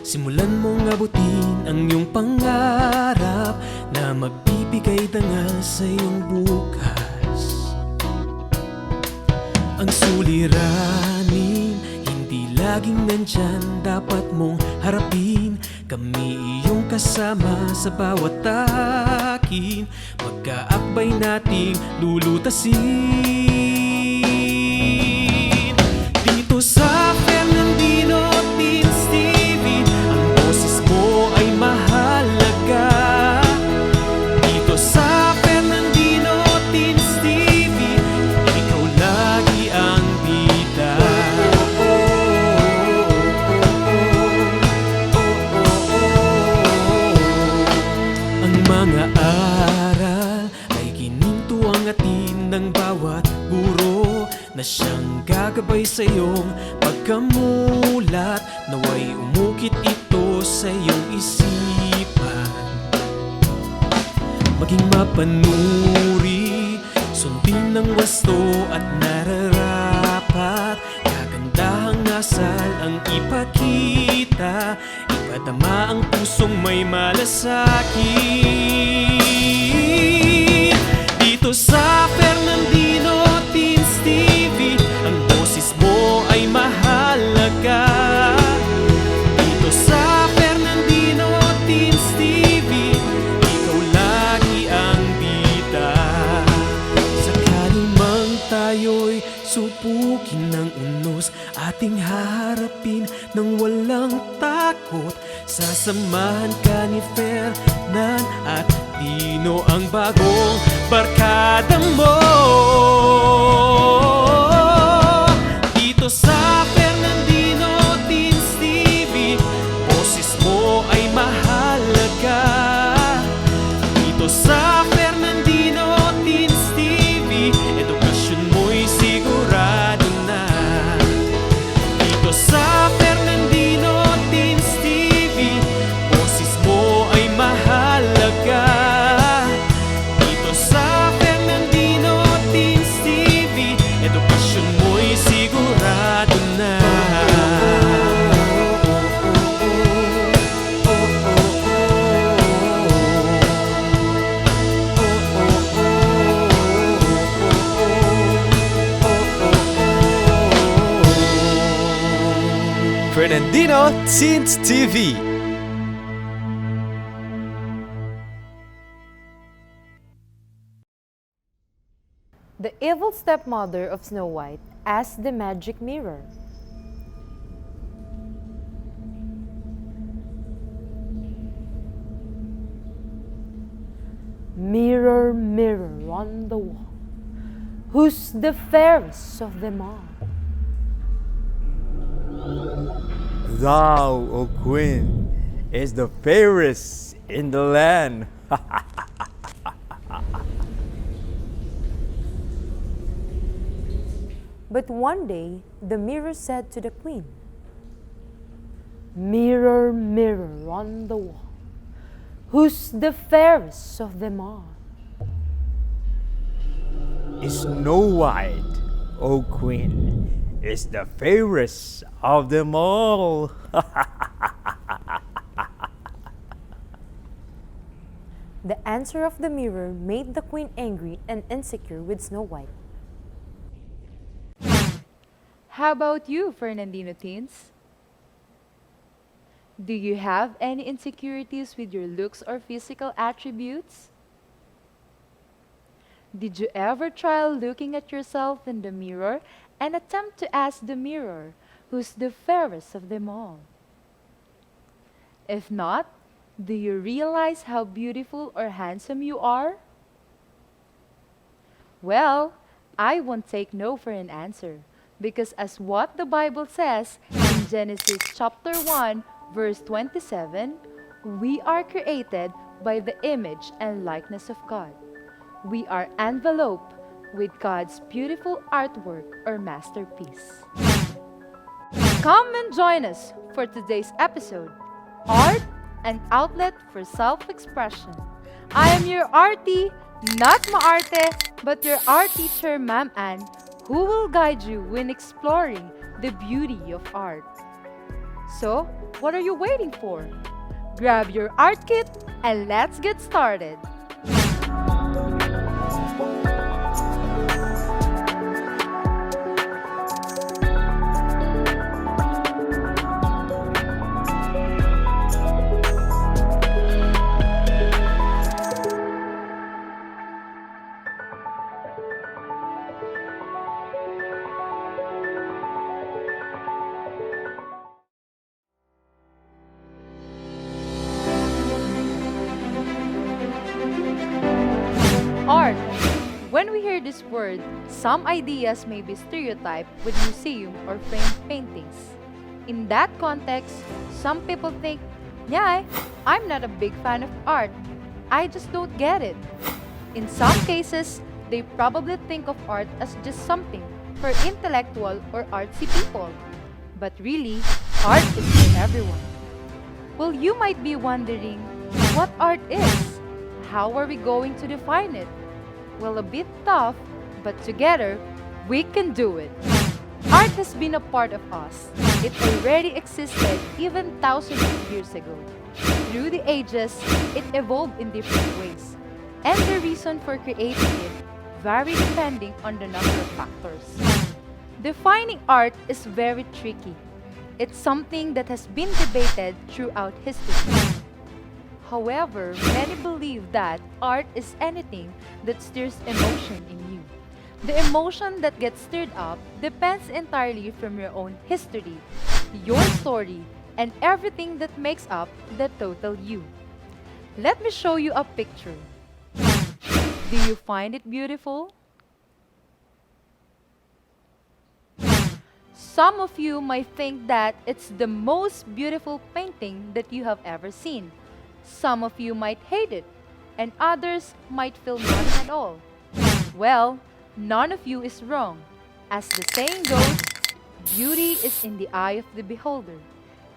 Simulan mong abutin ang iyong pangarap na magbibigay dangal sa iyong bukas. Ang suliranin, hindi laging nandyan, dapat mong harapin. Kami iyong kasama sa bawat takin, magkaakbay nating lulutasin. Dito sa Fernandino Teens TV, ang boses mo ay mahalaga. Dito sa Fernandino Teens TV, ikaw lagi ang bida. Ang mga aral ay ginintuang atin ng bawat guro na siyang gagabay sa iyong pagkamulat. Naway umukit ito sa iyong isipan, maging mapanuri, sundin ng wasto at nararapat. Kagandahang asal ang ipakita, ipadama ang pusong may malasakit. Dito sa Fernandino Teens TV, ang boses mo ay mahalaga. Dito sa Fernandino Teens TV, ikaw lagi ang bida. Sakali mang tayo'y subukin ng unos, ating haharapin ng walang takot. Sasamahan ka ni Fernan at Dino, ang bagong barkada mo. Dito sa Fernandino Teens TV, boses mo ay mahalaga. Dito sa Fernandino Teens TV, edukasyon mo'y sigurado na. Dito sa Fernandino Teens TV, boses mo ay mahalaga. Dito sa Fernandino Teens TV, edukasyon mo'y sigurado na. Fernandino Teens TV. The evil stepmother of Snow White asked the magic mirror, "Mirror, mirror on the wall, who's the fairest of them all?" Thou, O Queen, is the fairest in the land. But one day, the mirror said to the queen, "Mirror, mirror on the wall, who's the fairest of them all?" Snow White, O Queen, is the fairest of them all. The answer of the mirror made the queen angry and insecure with Snow White. How about you, Fernandino Teens? Do you have any insecurities with your looks or physical attributes? Did you ever try looking at yourself in the mirror and attempt to ask the mirror, who's the fairest of them all? If not, do you realize how beautiful or handsome you are? Well, I won't take no for an answer, because as what the Bible says in Genesis chapter 1, verse 27, we are created by the image and likeness of God. We are enveloped with God's beautiful artwork or masterpiece. Come and join us for today's episode, Art, an Outlet for Self-Expression. I am your arty, not maarte, but your art teacher, Ma'am Ann, who will guide you when exploring the beauty of art. So, what are you waiting for? Grab your art kit and let's get started. Art. When we hear this word, some ideas may be stereotyped with museum or framed paintings. In that context, some people think, yeah, I'm not a big fan of art. I just don't get it. In some cases, they probably think of art as just something for intellectual or artsy people. But really, art is for everyone. Well, you might be wondering, what art is? How are we going to define it? Well, a bit tough, but together, we can do it. Art has been a part of us. It already existed even thousands of years ago. Through the ages, it evolved in different ways. And the reason for creating it vary depending on the number of factors. Defining art is very tricky. It's something that has been debated throughout history. However, many believe that art is anything that stirs emotion in you. The emotion that gets stirred up depends entirely from your own history, your story, and everything that makes up the total you. Let me show you a picture. Do you find it beautiful? Some of you might think that it's the most beautiful painting that you have ever seen. Some of you might hate it, and others might feel nothing at all. Well, none of you is wrong. As the saying goes, beauty is in the eye of the beholder.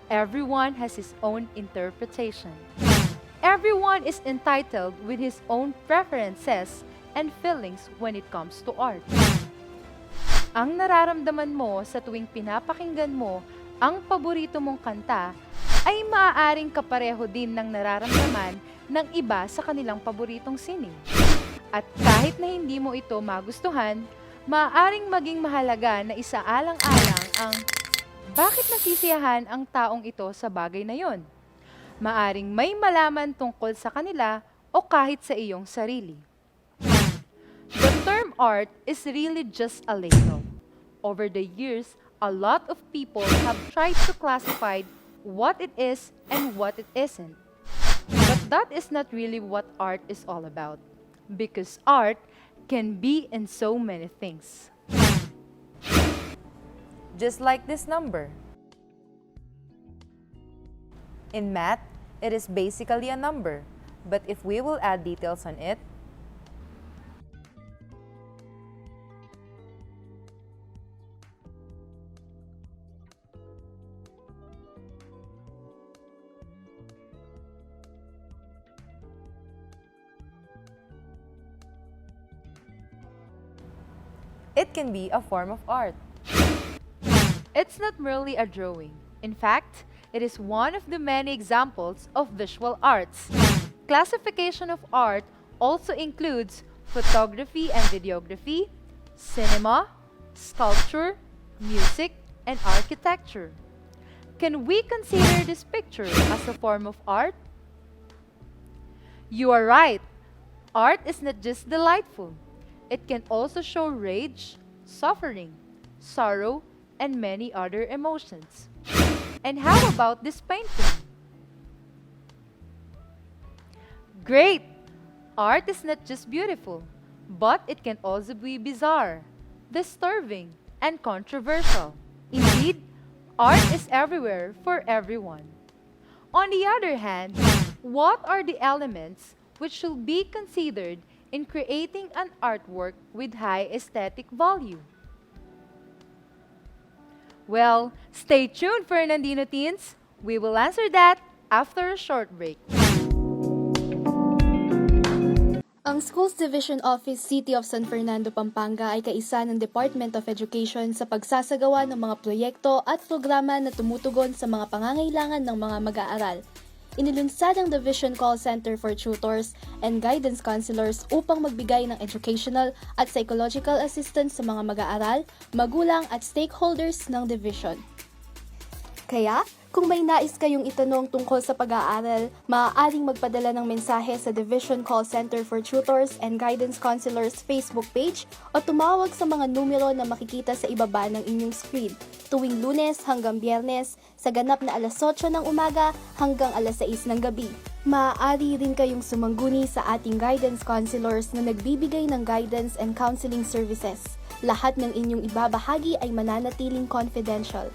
Everyone has his own interpretation. Everyone is entitled with his own preferences and feelings when it comes to art. Ang nararamdaman mo sa tuwing pinapakinggan mo ang paborito mong kanta ay maaaring kapareho din ng nararamdaman ng iba sa kanilang paboritong sining. At kahit na hindi mo ito magustuhan, maaaring maging mahalaga na isaalang-alang ang bakit nasisiyahan ang taong ito sa bagay na yon. Maaring may malaman tungkol sa kanila o kahit sa iyong sarili. The term art is really just a label. Over the years, a lot of people have tried to classify what it is and what it isn't. But that is not really what art is all about, because art can be in so many things. Just like this number. In math, it is basically a number, but if we will add details on it, it can be a form of art. It's not merely a drawing. In fact, it is one of the many examples of visual arts. Classification of art also includes photography and videography, cinema, sculpture, music, and architecture. Can we consider this picture as a form of art? You are right. Art is not just delightful. It can also show rage, suffering, sorrow, and many other emotions. And how about this painting? Great! Art is not just beautiful, but it can also be bizarre, disturbing, and controversial. Indeed, art is everywhere for everyone. On the other hand, what are the elements which should be considered in creating an artwork with high aesthetic value? Well, stay tuned for Nandino Teens. We will answer that after a short break. Ang Schools Division Office City of San Fernando, Pampanga ay kaisa ng Department of Education sa pagsasagawa ng mga proyekto at programa na tumutugon sa mga pangangailangan ng mga mag-aaral. Inilunsad ang Division Call Center for Tutors and Guidance Counselors upang magbigay ng educational at psychological assistance sa mga mag-aaral, magulang at stakeholders ng division. Kaya, kung may nais kayong itanong tungkol sa pag-aaral, maaaring magpadala ng mensahe sa Division Call Center for Tutors and Guidance Counselors Facebook page o tumawag sa mga numero na makikita sa ibaba ng inyong screen tuwing Lunes hanggang Biyernes sa ganap na alas 8 ng umaga hanggang alas 6 ng gabi. Maaari rin kayong sumangguni sa ating guidance counselors na nagbibigay ng guidance and counseling services. Lahat ng inyong ibabahagi ay mananatiling confidential.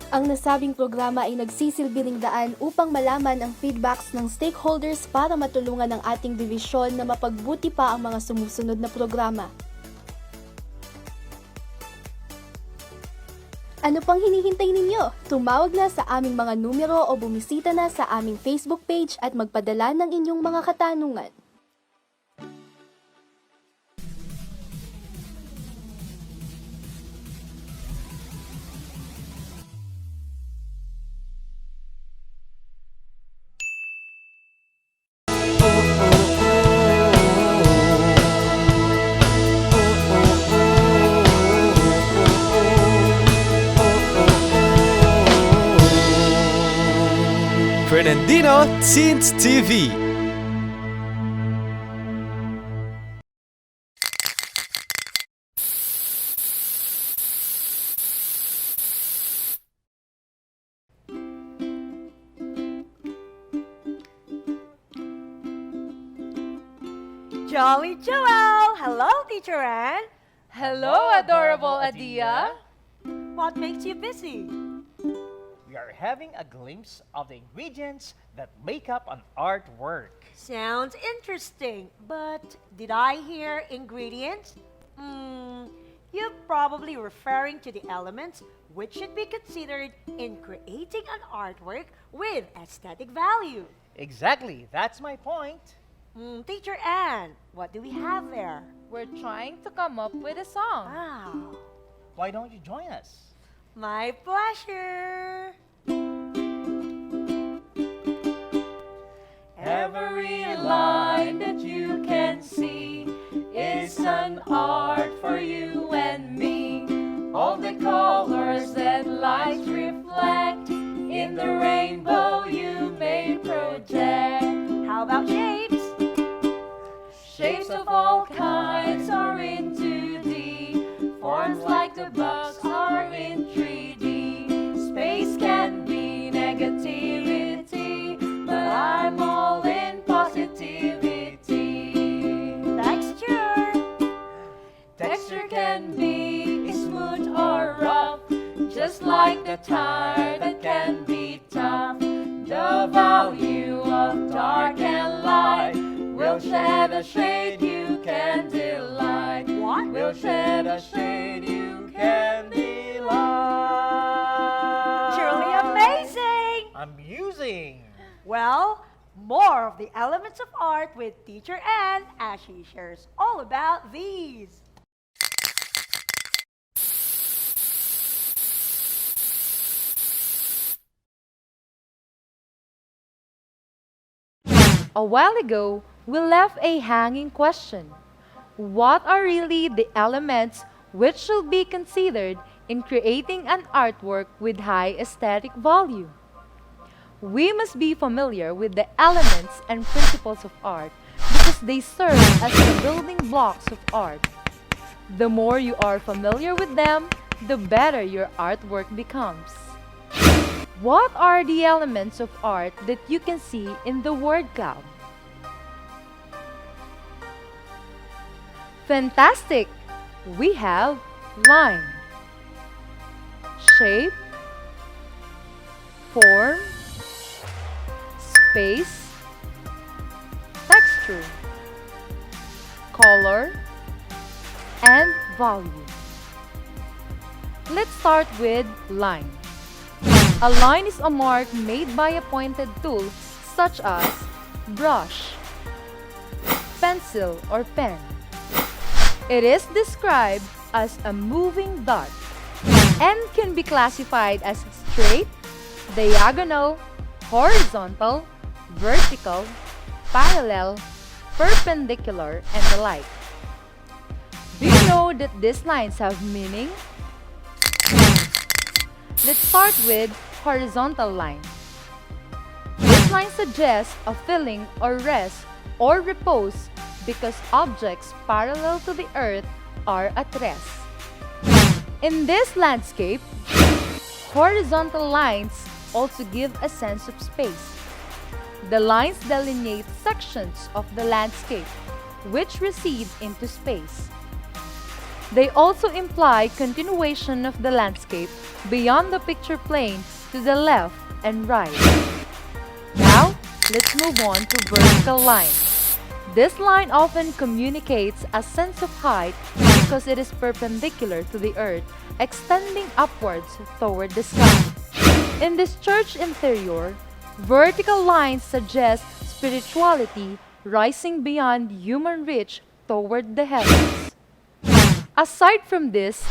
Ang nasabing programa ay nagsisilbing daan upang malaman ang feedbacks ng stakeholders para matulungan ang ating divisyon na mapagbuti pa ang mga sumusunod na programa. Ano pang hinihintay ninyo? Tumawag na sa aming mga numero o bumisita na sa aming Facebook page at magpadala ng inyong mga katanungan. Fernandino Teens TV. Jolly Joel! Hello, Teacher Ann! Hello, adorable Adia. What makes you busy? We are having a glimpse of the ingredients that make up an artwork. Sounds interesting, but did I hear ingredients? You're probably referring to the elements which should be considered in creating an artwork with aesthetic value. Exactly, that's my point. Teacher Ann, what do we have there? We're trying to come up with a song. Wow, Why don't you join us? my pleasure! Every line that you can see is an art for you and me. All the colors that lights reflect in the rainbow you may project. How about shapes? Shapes of all kinds are in 2D. Forms like the box are in 3D. Space can be negativity, but I'm all in positivity. Texture? Texture can be smooth or rough, just like the tire that can be tough. The value of dark and light will shed a shade you can delight. What? Will shed a shade you can delight. Truly amazing! Amusing! Well, more of the elements of art with Teacher Ann as she shares all about these. A while ago, we left a hanging question. What are really the elements which should be considered in creating an artwork with high aesthetic value? We must be familiar with the elements and principles of art because they serve as the building blocks of art. The more you are familiar with them, the better your artwork becomes. What are the elements of art that you can see in the word cloud? Fantastic! We have line, shape, form, space, texture, color, and volume. Let's start with line. A line is a mark made by a pointed tool such as brush, pencil or pen. It is described as a moving dot and can be classified as straight, diagonal, horizontal, vertical, parallel, perpendicular, and the like. Do you know that these lines have meaning? Let's start with horizontal line. This line suggests a feeling or rest or repose because objects parallel to the earth are at rest. In this landscape, horizontal lines also give a sense of space. The lines delineate sections of the landscape which recede into space. They also imply continuation of the landscape beyond the picture plane to the left and right. Now, let's move on to vertical line. This line often communicates a sense of height because it is perpendicular to the earth, extending upwards toward the sky. In this church interior, vertical lines suggest spirituality rising beyond human reach toward the heavens. Aside from this,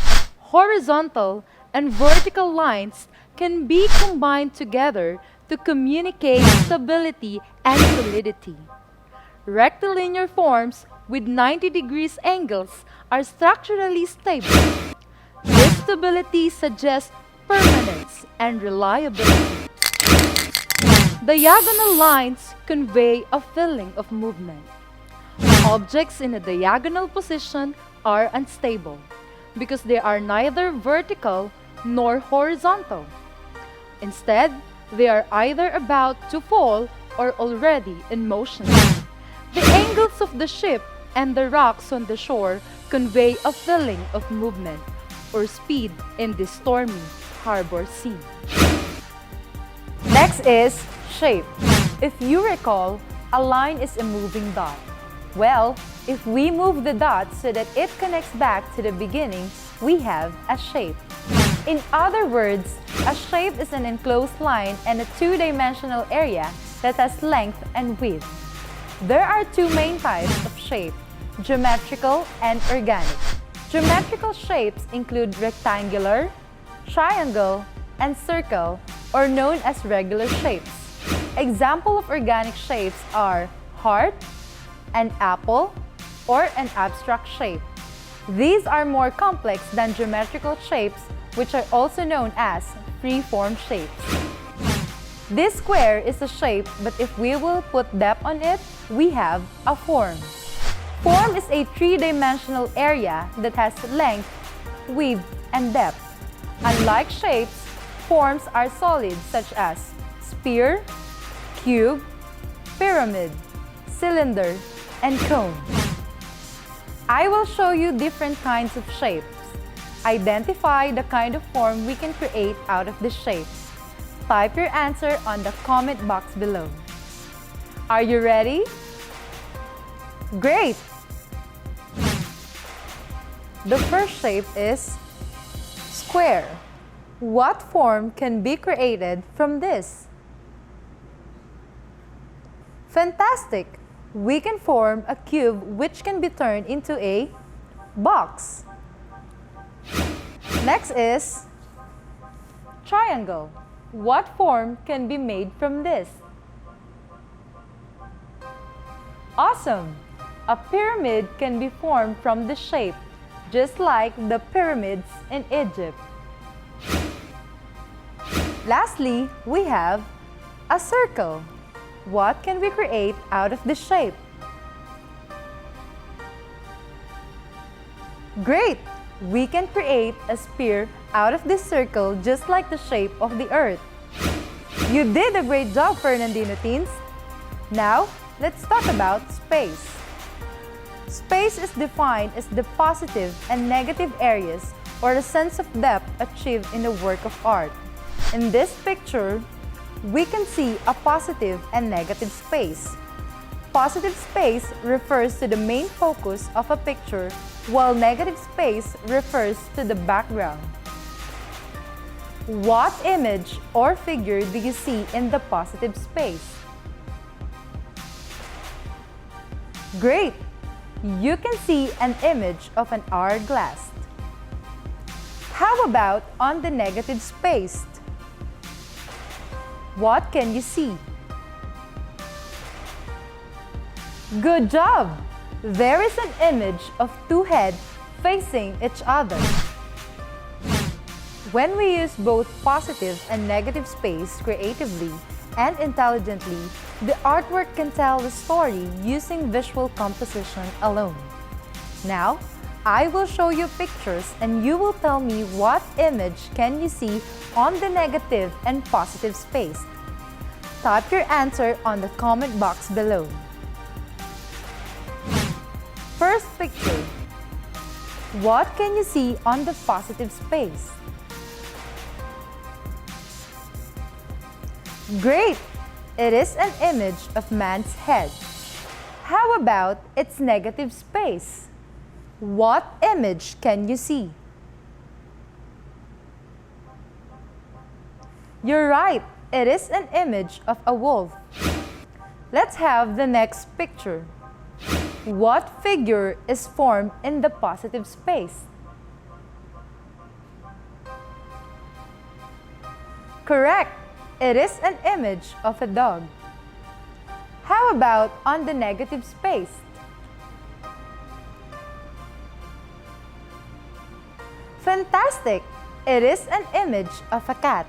horizontal and vertical lines can be combined together to communicate stability and solidity. Rectilinear forms with 90 degrees angles are structurally stable. This stability suggests permanence and reliability. Diagonal lines convey a feeling of movement. Objects in a diagonal position are unstable because they are neither vertical nor horizontal. Instead, they are either about to fall or already in motion. The angles of the ship and the rocks on the shore convey a feeling of movement or speed in this stormy harbor scene. Next is shape. If you recall, a line is a moving dot. Well, if we move the dot so that it connects back to the beginning, we have a shape. In other words, a shape is an enclosed line and a two-dimensional area that has length and width. There are two main types of shape, geometrical and organic. Geometrical shapes include rectangular, triangle, and circle, or known as regular shapes. Examples of organic shapes are heart, an apple, or an abstract shape. These are more complex than geometrical shapes, which are also known as free-form shapes. This square is a shape, but if we will put depth on it, we have a form. Form is a three-dimensional area that has length, width, and depth. Unlike shapes, forms are solid such as sphere, cube, pyramid, cylinder, and cone. I will show you different kinds of shapes. Identify the kind of form we can create out of the shape. Type your answer on the comment box below. Are you ready? Great! The first shape is square. What form can be created from this? Fantastic! We can form a cube which can be turned into a box. Next is triangle. What form can be made from this? Awesome! A pyramid can be formed from this shape, just like the pyramids in Egypt. Lastly, we have a circle. What can we create out of this shape? Great! We can create a sphere out of this circle just like the shape of the earth. You did a great job, Fernandino teens! Now, let's talk about space. Space is defined as the positive and negative areas or a sense of depth achieved in a work of art. In this picture, we can see a positive and negative space. Positive space refers to the main focus of a picture, while negative space refers to the background. What image or figure do you see in the positive space? Great! You can see an image of an hourglass. How about on the negative space? What can you see? Good job! There is an image of two heads facing each other. When we use both positive and negative space creatively and intelligently, the artwork can tell the story using visual composition alone. Now, I will show you pictures and you will tell me what image can you see on the negative and positive space. Type your answer on the comment box below. First picture. What can you see on the positive space? Great! It is an image of man's head. How about its negative space? What image can you see? You're right, it is an image of a wolf. Let's have the next picture. What figure is formed in the positive space? Correct! It is an image of a dog. How about on the negative space? Fantastic! It is an image of a cat.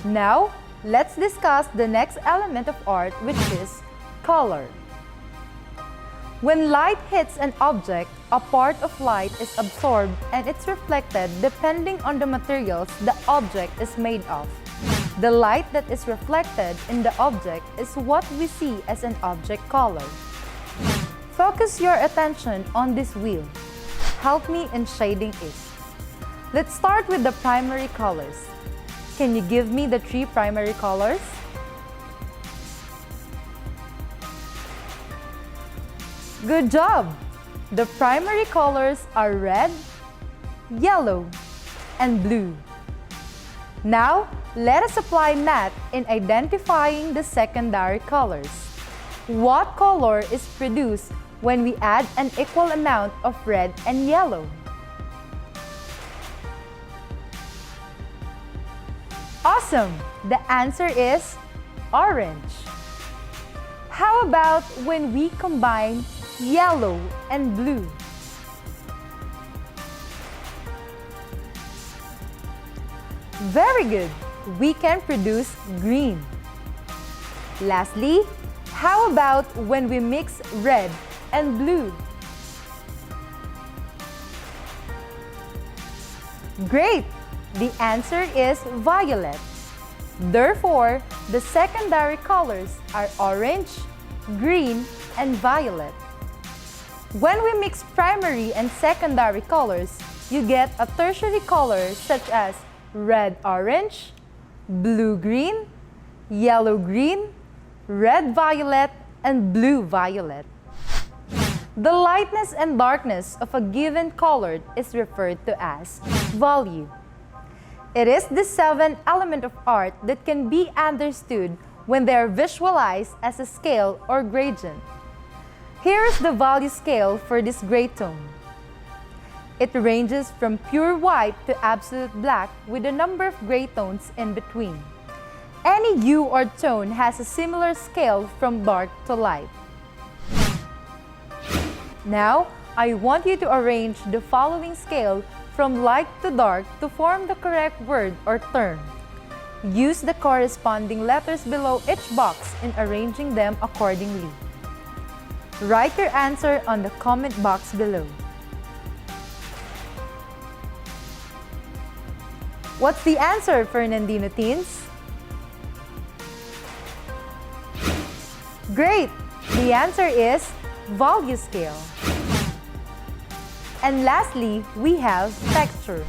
Now, let's discuss the next element of art, which is color. When light hits an object, a part of light is absorbed and it's reflected depending on the materials the object is made of. The light that is reflected in the object is what we see as an object color. Focus your attention on this wheel. Help me in shading it. Let's start with the primary colors. Can you give me the 3 primary colors? Good job! The primary colors are red, yellow, and blue. Now, let us apply math in identifying the secondary colors. What color is produced when we add an equal amount of red and yellow? Awesome! The answer is orange. How about when we combine yellow and blue? Very good! We can produce green. Lastly, how about when we mix red and blue? Great! The answer is violet. Therefore, the secondary colors are orange, green, and violet. When we mix primary and secondary colors, you get a tertiary color such as red-orange, blue-green, yellow-green, red-violet, and blue-violet. The lightness and darkness of a given color is referred to as value. It is the 7th element of art that can be understood when they are visualized as a scale or gradient. Here is the value scale for this gray tone. It ranges from pure white to absolute black with a number of gray tones in between. Any hue or tone has a similar scale from dark to light. Now, I want you to arrange the following scale from light to dark to form the correct word or term. Use the corresponding letters below each box in arranging them accordingly. Write your answer on the comment box below. What's the answer, Fernandino teens? Great! The answer is value scale. And lastly, we have texture.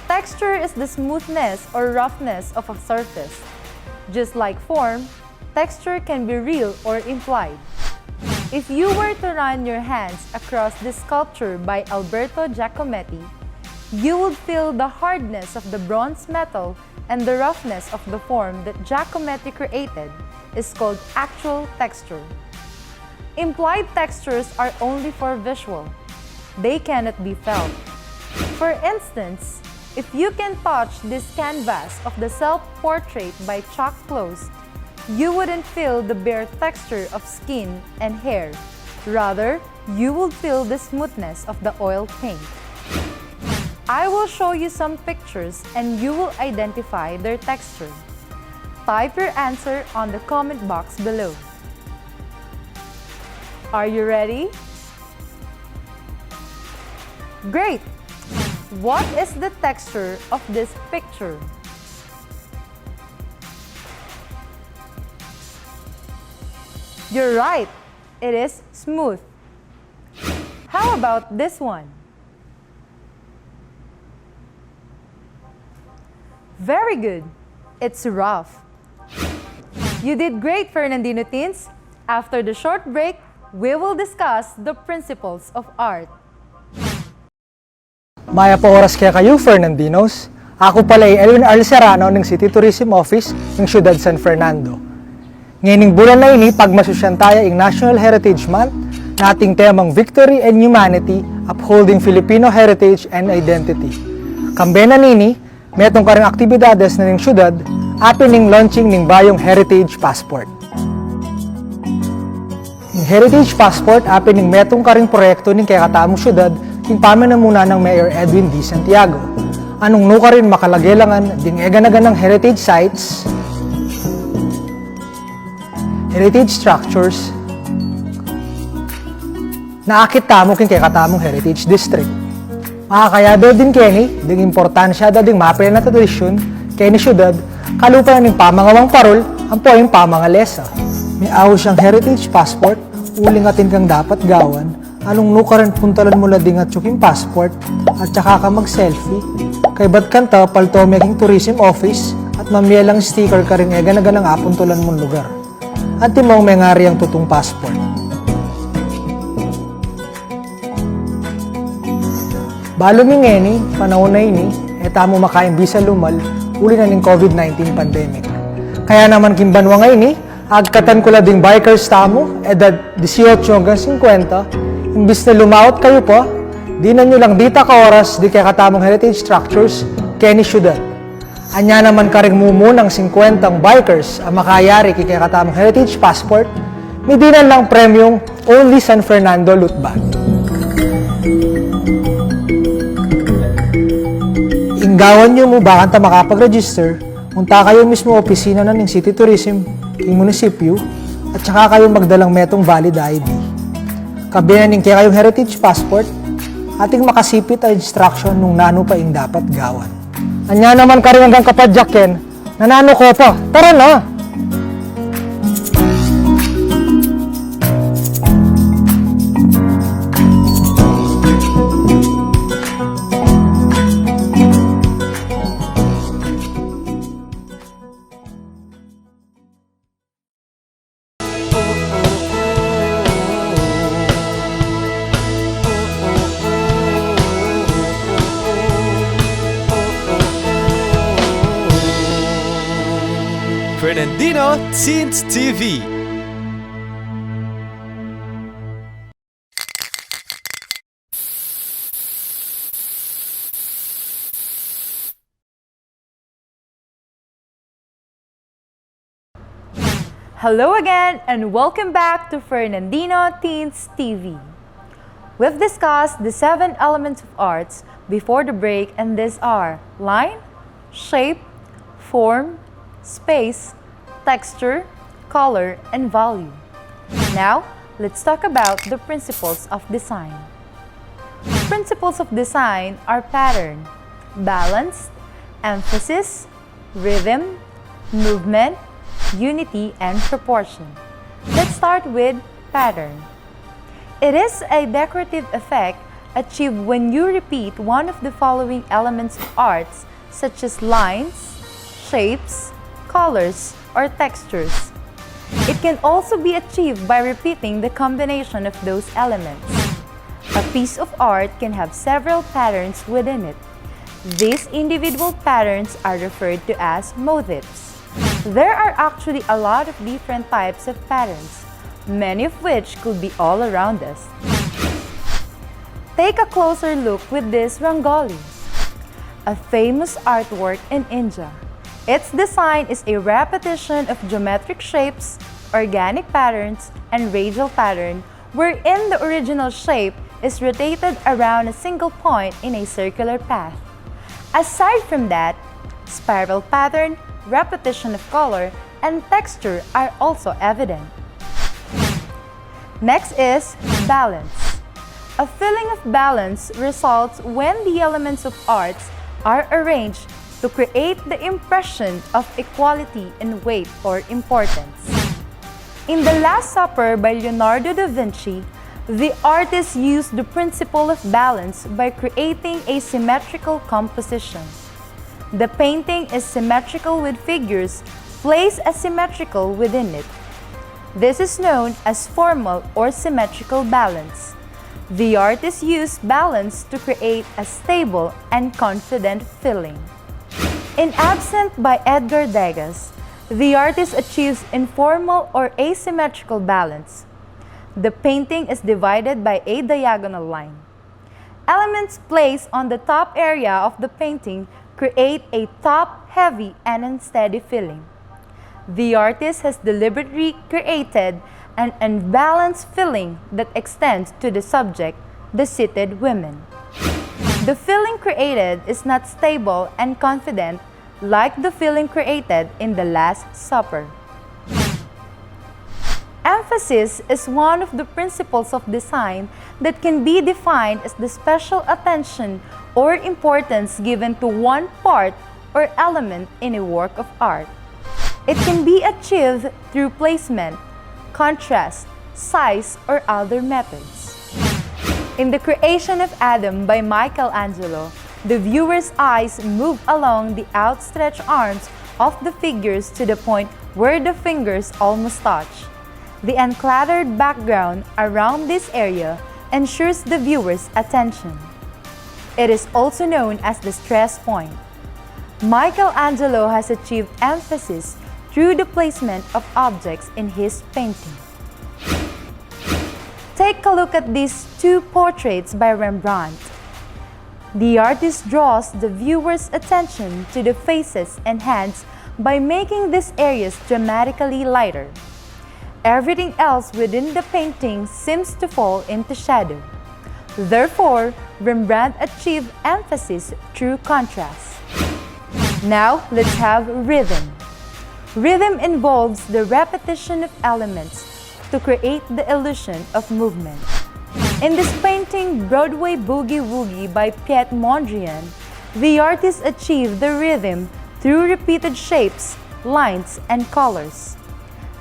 Texture is the smoothness or roughness of a surface. Just like form, texture can be real or implied. If you were to run your hands across this sculpture by Alberto Giacometti, you would feel the hardness of the bronze metal and the roughness of the form that Giacometti created is called actual texture. Implied textures are only for visual. They cannot be felt. For instance, if you can touch this canvas of the self-portrait by Chuck Close, you wouldn't feel the bare texture of skin and hair. Rather, you will feel the smoothness of the oil paint. I will show you some pictures and you will identify their texture. Type your answer on the comment box below. Are you ready? Great! What is the texture of this picture? You're right, it is smooth. How about this one? Very good, it's rough. You did great, Fernandino teens. After the short break, we will discuss the principles of art. Maya po oras kaya kayo, Fernandinos. Ako pala ay Elwin Arl Serrano ng City Tourism Office ng Ciudad San Fernando. Ngayong bulan na ini, pagmasusyan tayo ang National Heritage Month na ating temang Victory and Humanity, Upholding Filipino Heritage and Identity. Kambena nini, metong karang aktibidades na ng syudad, atin ng launching ng bayong Heritage Passport. Yung Heritage Passport, apin ng metong karing proyekto ng kaya katamong syudad, yung pamanamuna ng Mayor Edwin D. Santiago. Anong nuka rin makalagelangan ding eganagan ng heritage sites, heritage structures, na akit tamo kin kay katamong heritage district. Makakayado din kini, ding importansya da ding MAPEH na tradisyon, kini syudad, kalupa ng pamangawang parol, ang poing pamangalesa. May aw siyang heritage passport, uling atin kang dapat gawan, anong nukaran puntalan mo lading at yung passport at saka ka mag-selfie. Kay ba't kanta palto making tourism office at mamielang sticker ka rin eganagan ang apuntulan mong lugar. At timong may ngari ang tutong passport. Balo mi ngeni, panahon na ini, etamo makain bisa lumal, uli na ng COVID-19 pandemic. Kaya naman kimbanwa ngayon agkatan ko lading bikers tamo, edad 18 hanggang 50, imbis na lumaot kayo po, di na nyo lang dita ka oras di kaya katamong heritage structures, kaya ni syudad. Anya naman karing mumunang 50 bikers ang makayari kaya katamong heritage passport, midinan lang premium only San Fernando loot bag. Inggawan nyo mo ba kanta makapag-register, punta kayo mismo opisina na ng City Tourism, yung munisipyo, at saka kayo magdalang metong valid ID. Kabinan kaya kayong heritage passport, ating makasipit ang instruction nung nano pa ing dapat gawan. Anya naman karing hanggang kapadyakin, nanano ko pa, tara na! Fernandino Teens TV. Hello again and welcome back to Fernandino Teens TV. We've discussed the 7 elements of arts before the break, and these are line, shape, form, space, texture, color, and value. Now, let's talk about the principles of design. Principles of design are pattern, balance, emphasis, rhythm, movement, unity, and proportion. Let's start with pattern. It is a decorative effect achieved when you repeat one of the following elements of arts, such as lines, shapes, colors, or textures. It can also be achieved by repeating the combination of those elements. A piece of art can have several patterns within it. These individual patterns are referred to as motifs. There are actually a lot of different types of patterns. many of which could be all around us. Take a closer look with this Rangoli, a famous artwork in India. Its design is a repetition of geometric shapes, organic patterns, and radial pattern, wherein the original shape is rotated around a single point in a circular path. Aside from that, spiral pattern, repetition of color, and texture are also evident. Next is balance. A feeling of balance results when the elements of arts are arranged to create the impression of equality in weight or importance. In The Last Supper by Leonardo da Vinci, the artist used the principle of balance by creating a symmetrical composition. The painting is symmetrical with figures placed asymmetrical within it. This is known as formal or symmetrical balance. The artist used balance to create a stable and confident feeling. In Absent by Edgar Degas, the artist achieves informal or asymmetrical balance. The painting is divided by a diagonal line. Elements placed on the top area of the painting create a top-heavy and unsteady feeling. The artist has deliberately created an unbalanced feeling that extends to the subject, the seated women. The feeling created is not stable and confident like the feeling created in The Last Supper. Emphasis is one of the principles of design that can be defined as the special attention or importance given to one part or element in a work of art. It can be achieved through placement, contrast, size, or other methods. In The Creation of Adam by Michelangelo, the viewer's eyes move along the outstretched arms of the figures to the point where the fingers almost touch. The uncluttered background around this area ensures the viewer's attention. It is also known as the stress point. Michelangelo has achieved emphasis through the placement of objects in his painting. Take a look at these two portraits by Rembrandt. The artist draws the viewer's attention to the faces and hands by making these areas dramatically lighter. Everything else within the painting seems to fall into shadow. Therefore, Rembrandt achieved emphasis through contrast. Now, let's have rhythm. Rhythm involves the repetition of elements to create the illusion of movement. In this painting, Broadway Boogie Woogie by Piet Mondrian, the artist achieved the rhythm through repeated shapes, lines, and colors.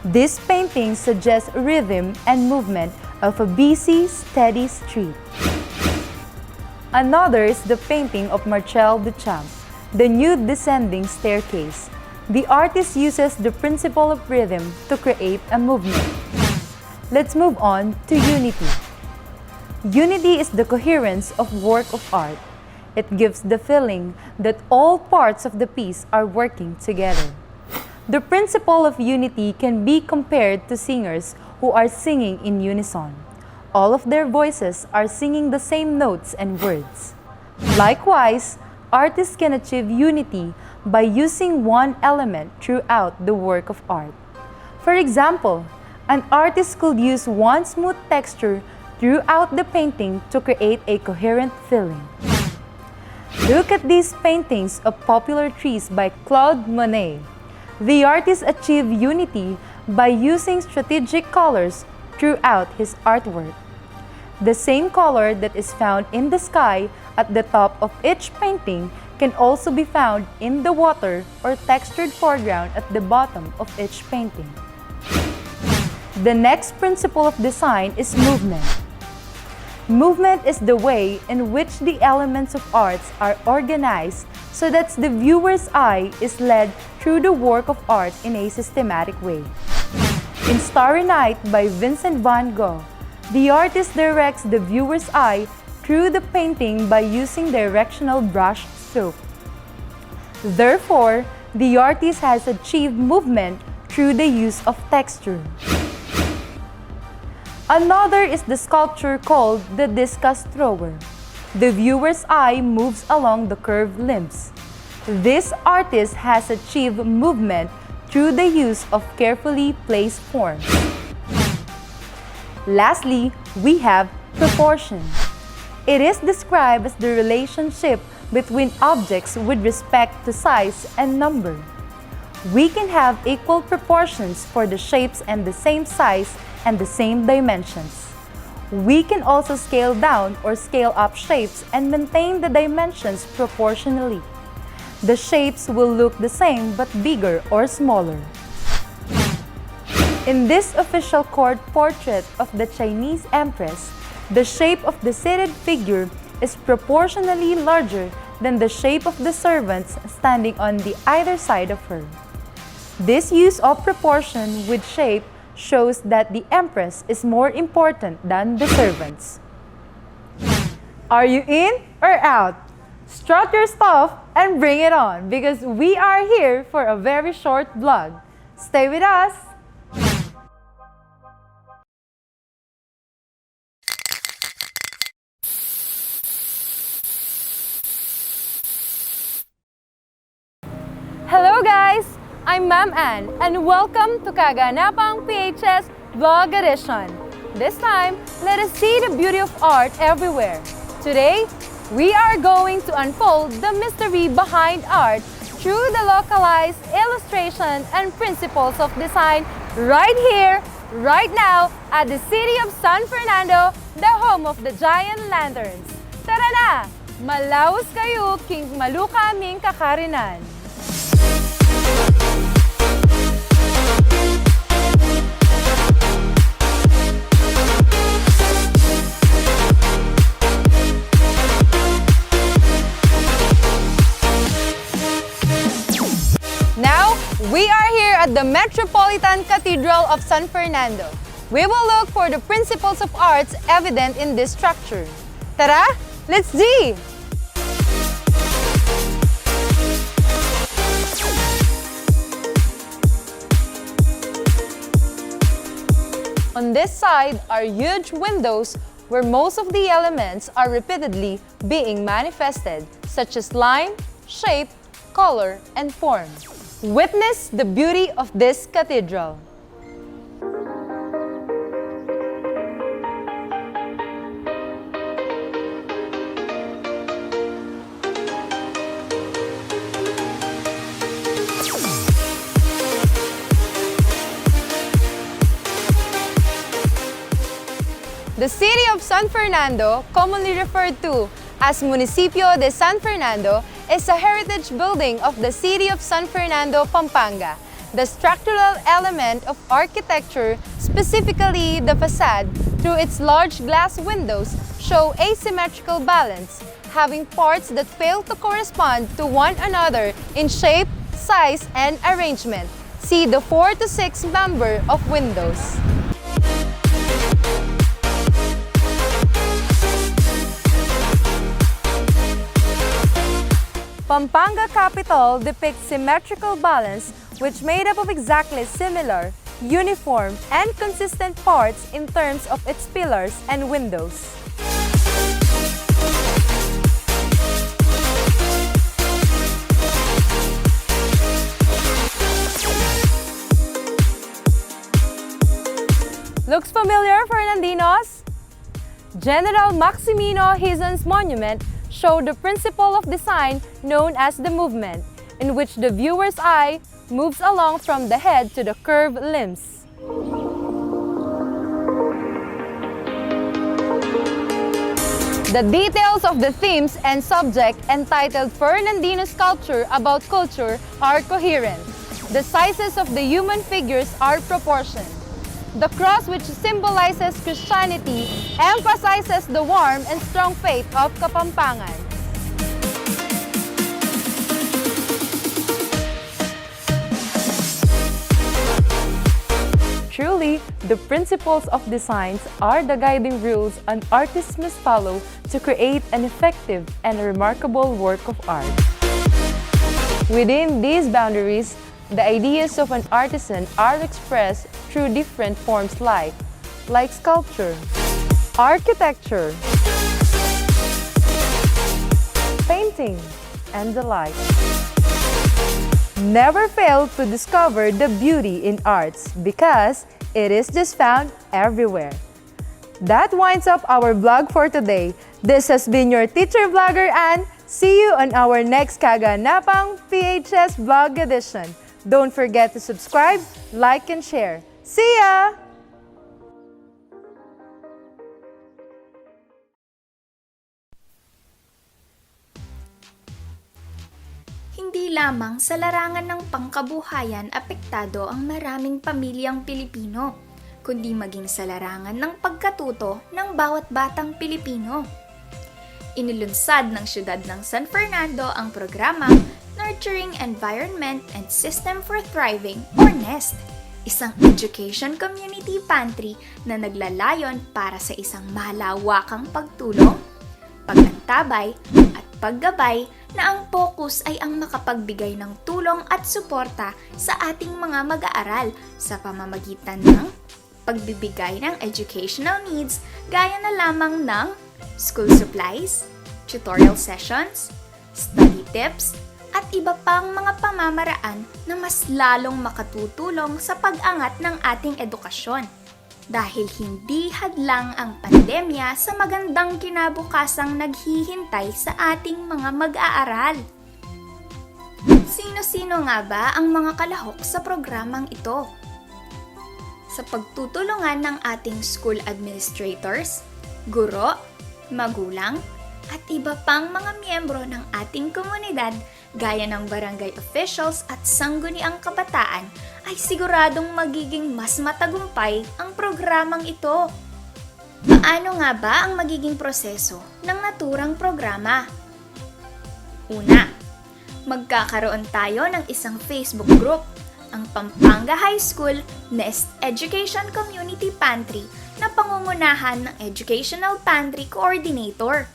This painting suggests rhythm and movement of a busy, steady street. Another is the painting of Marcel Duchamp, The Nude Descending Staircase. The artist uses the principle of rhythm to create a movement. Let's move on to unity. Unity is the coherence of work of art. It gives the feeling that all parts of the piece are working together. The principle of unity can be compared to singers who are singing in unison. All of their voices are singing the same notes and words. Likewise, artists can achieve unity by using one element throughout the work of art. For example, an artist could use one smooth texture throughout the painting to create a coherent feeling. Look at these paintings of popular trees by Claude Monet. The artist achieved unity by using strategic colors throughout his artwork. The same color that is found in the sky at the top of each painting can also be found in the water or textured foreground at the bottom of each painting. The next principle of design is movement. Movement is the way in which the elements of arts are organized so that the viewer's eye is led through the work of art in a systematic way. In Starry Night by Vincent van Gogh, the artist directs the viewer's eye through the painting by using directional brush stroke. Therefore, the artist has achieved movement through the use of texture. Another is the sculpture called the discus thrower. The viewer's eye moves along the curved limbs. This artist has achieved movement through the use of carefully placed forms. Lastly, we have proportion. It is described as the relationship between objects with respect to size and number. We can have equal proportions for the shapes and the same size and the same dimensions. We can also scale down or scale up shapes and maintain the dimensions proportionally. The shapes will look the same but bigger or smaller. In this official court portrait of the Chinese empress, the shape of the seated figure is proportionally larger than the shape of the servants standing on the either side of her. This use of proportion with shape shows that the empress is more important than the servants. Are you in or out? Strut your stuff and bring it on because we are here for a very short vlog. Stay with us! Hello guys! I'm Ma'am Ann and welcome to Kaganapang PHS Vlog Edition. This time, let us see the beauty of art everywhere. Today, we are going to unfold the mystery behind art through the localized illustration and principles of design right here, right now at the city of San Fernando, the home of the giant lanterns. Tara na! Malaos kayo king maluka aming kakarinan. Now, we are here at the Metropolitan Cathedral of San Fernando. We will look for the principles of arts evident in this structure. Tara, let's see! On this side are huge windows where most of the elements are repeatedly being manifested, such as line, shape, color, and form. Witness the beauty of this cathedral. The city of San Fernando, commonly referred to as Municipio de San Fernando, is a heritage building of the city of San Fernando, Pampanga. The structural element of architecture, specifically the facade, through its large glass windows, show asymmetrical balance, having parts that fail to correspond to one another in shape, size, and arrangement. See the 4 to 6 number of windows. Pampanga capital depicts symmetrical balance which made up of exactly similar, uniform, and consistent parts in terms of its pillars and windows. Looks familiar, Fernandinos? General Maximino Hizon's monument showed the principle of design known as the movement, in which the viewer's eye moves along from the head to the curved limbs. The details of the themes and subject entitled Fernandino Sculpture about culture are coherent. The sizes of the human figures are proportioned. The cross, which symbolizes Christianity, emphasizes the warm and strong faith of Kapampangan. Truly, the principles of designs are the guiding rules an artist must follow to create an effective and remarkable work of art. Within these boundaries, the ideas of an artisan are expressed through different forms like like sculpture, architecture, painting, and the like. Never fail to discover the beauty in arts because it is just found everywhere. That winds up our vlog for today. This has been your teacher vlogger Ann. See you on our next Kaganapang PHS Vlog Edition. Don't forget to subscribe, like, and share. See ya! Hindi lamang sa larangan ng pangkabuhayan apektado ang maraming pamilyang Pilipino, kundi maging sa larangan ng pagkatuto ng bawat batang Pilipino. Inilunsad ng siyudad ng San Fernando ang programang Nurturing Environment and System for Thriving or NEST, isang education community pantry na naglalayon para sa isang malawakang pagtulong, paglantabay at paggabay na ang focus ay ang makapagbigay ng tulong at suporta sa ating mga mag-aaral sa pamamagitan ng pagbibigay ng educational needs gaya na lamang ng school supplies, tutorial sessions, study tips, at iba pang mga pamamaraan na mas lalong makatutulong sa pag-angat ng ating edukasyon. Dahil hindi hadlang ang pandemya sa magandang kinabukasang naghihintay sa ating mga mag-aaral. Sino-sino nga ba ang mga kalahok sa programang ito? Sa pagtutulungan ng ating school administrators, guro, magulang, at iba pang mga miyembro ng ating komunidad gaya ng barangay officials at sangguniang kabataan ay siguradong magiging mas matagumpay ang programang ito. Paano nga ba ang magiging proseso ng naturang programa? Una, magkakaroon tayo ng isang Facebook group, ang Pampanga High School NEST Education Community Pantry na pangungunahan ng Educational Pantry Coordinator.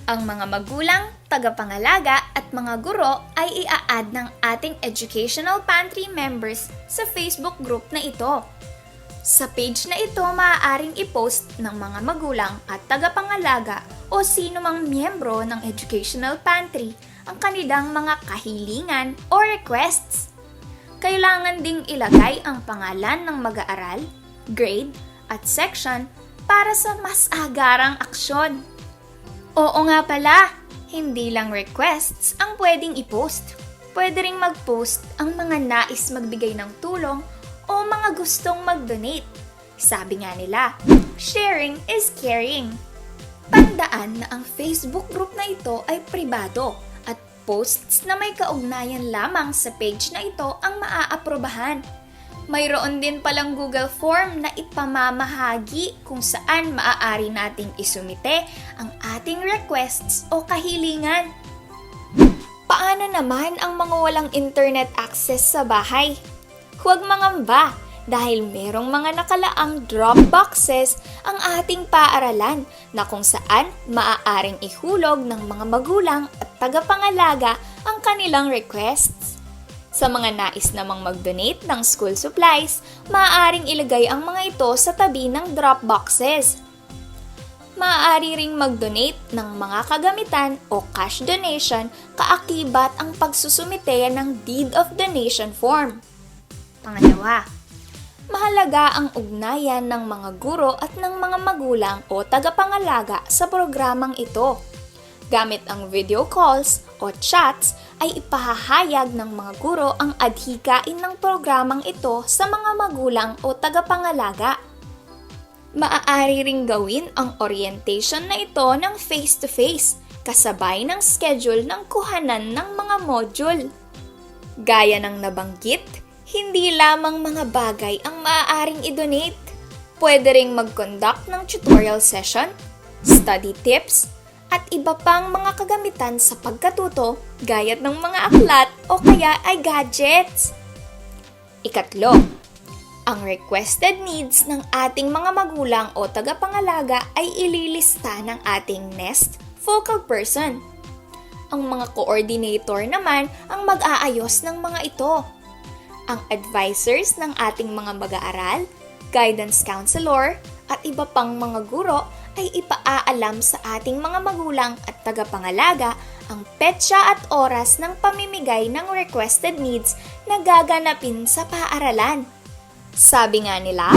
Ang mga magulang, tagapangalaga at mga guro ay ia-add ng ating Educational Pantry members sa Facebook group na ito. Sa page na ito maaaring i-post ng mga magulang at tagapangalaga o sino mang miyembro ng Educational Pantry ang kanilang mga kahilingan o requests. Kailangan ding ilagay ang pangalan ng mag-aaral, grade at section para sa mas agarang aksyon. Oo nga pala, hindi lang requests ang pwedeng i-post. Pwede ring mag-post ang mga nais magbigay ng tulong o mga gustong mag-donate. Sabi nga nila, sharing is caring. Tandaan na ang Facebook group na ito ay pribado at posts na may kaugnayan lamang sa page na ito ang maaaprobahan. Mayroon din palang Google Form na ipamamahagi kung saan maaari nating isumite ang ating requests o kahilingan. Paano naman ang mga walang internet access sa bahay? Huwag mangamba dahil merong mga nakalaang drop boxes ang ating paaralan na kung saan maaaring ihulog ng mga magulang at tagapangalaga ang kanilang requests. Sa mga nais namang mag-donate ng school supplies, maaaring ilagay ang mga ito sa tabi ng drop boxes. Maaari ring mag-donate ng mga kagamitan o cash donation kaakibat ang pagsusumite ng Deed of Donation form. Pangalawa, mahalaga ang ugnayan ng mga guro at ng mga magulang o tagapangalaga sa programang ito. Gamit ang video calls o chats ay ipahahayag ng mga guro ang adhikain ng programang ito sa mga magulang o tagapangalaga. Maaari ring gawin ang orientation na ito ng face-to-face kasabay ng schedule ng kuhanan ng mga module. Gaya ng nabanggit, hindi lamang mga bagay ang maaaring i-donate. Pwede ring mag-conduct ng tutorial session, study tips, at iba pang mga kagamitan sa pagkatuto gaya ng mga aklat o kaya ay gadgets. Ikatlo, ang requested needs ng ating mga magulang o tagapangalaga ay ililista ng ating NEST focal person. Ang mga coordinator naman ang mag-aayos ng mga ito. Ang advisors ng ating mga mag-aaral, guidance counselor, at iba pang mga guro ay ipaaalam sa ating mga magulang at tagapangalaga ang petsa at oras ng pamimigay ng requested needs na gaganapin sa paaralan. Sabi nga nila,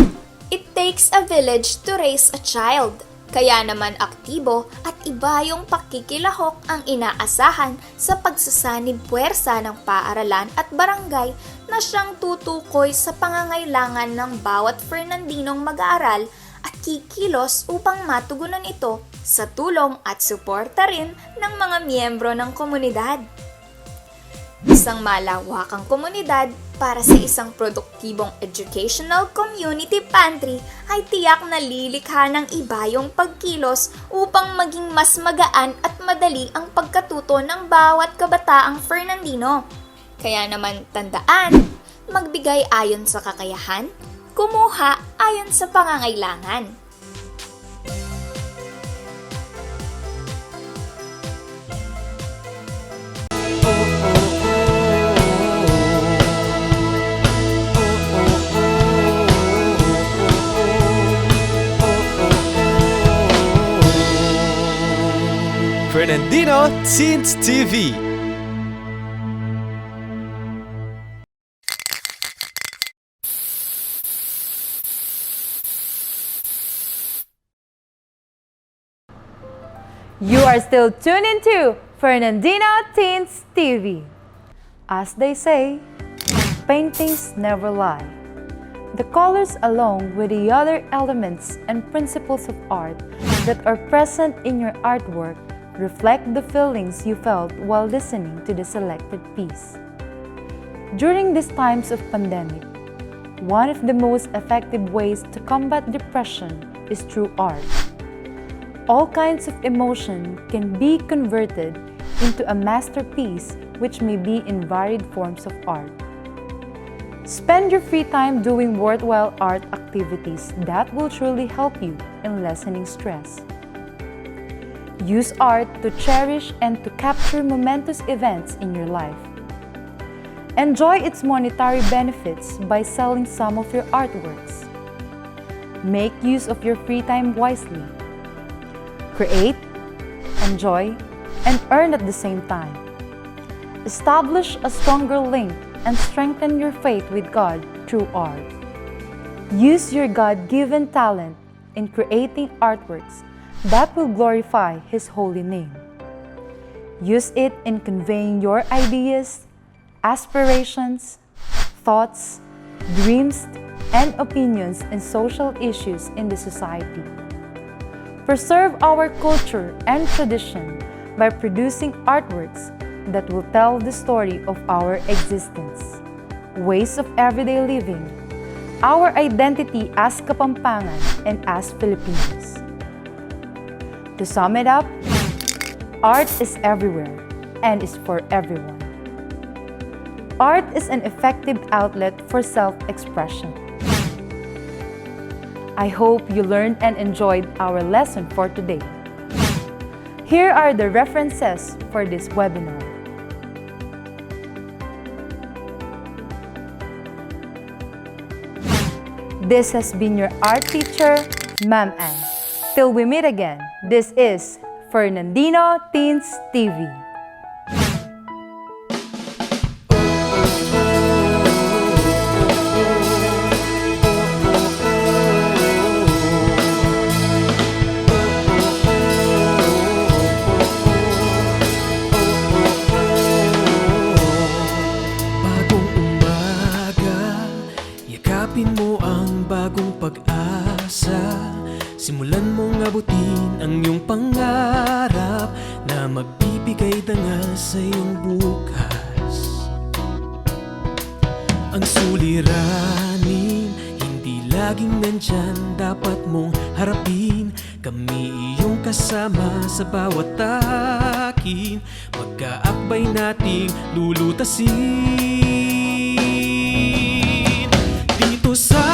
it takes a village to raise a child. Kaya naman aktibo at iba yung pakikilahok ang inaasahan sa pagsasanib puwersa ng paaralan at barangay na siyang tutukoy sa pangangailangan ng bawat Fernandinong mag-aaral at kikilos upang matugunan ito sa tulong at suporta rin ng mga miyembro ng komunidad. Isang malawakang komunidad para sa isang produktibong educational community pantry ay tiyak na lilikha ng iba yung pagkilos upang maging mas magaan at madali ang pagkatuto ng bawat kabataang Fernandino. Kaya naman tandaan, magbigay ayon sa kakayahan, kumuha ayon sa pangangailangan. Fernandino Teens TV. You are still tuned into Fernandino Teens TV. As they say, paintings never lie. The colors along with the other elements and principles of art that are present in your artwork reflect the feelings you felt while listening to the selected piece. During these times of pandemic, one of the most effective ways to combat depression is through art. All kinds of emotion can be converted into a masterpiece which may be in varied forms of art. Spend your free time doing worthwhile art activities that will truly help you in lessening stress. Use art to cherish and to capture momentous events in your life. Enjoy its monetary benefits by selling some of your artworks. Make use of your free time wisely. Create, enjoy, and earn at the same time. Establish a stronger link and strengthen your faith with God through art. Use your God-given talent in creating artworks that will glorify His holy name. Use it in conveying your ideas, aspirations, thoughts, dreams, and opinions in social issues in the society. Preserve our culture and tradition by producing artworks that will tell the story of our existence, ways of everyday living, our identity as Kapampangan and as Filipinos. To sum it up, art is everywhere and is for everyone. Art is an effective outlet for self-expression. I hope you learned and enjoyed our lesson for today. Here are the references for this webinar. This has been your art teacher, Ma'am Ann. Till we meet again, this is Fernandino Teens TV. Bagong umaga, yakapin mo ang bagong pag-asa. Simulan mong abutin ang iyong pangarap na magbibigay dangal sa iyong bukas. Ang suliranin, hindi laging nandyan, dapat mong harapin. Kami iyong kasama sa bawat takin, magkaakbay nating lulutasin. Dito sa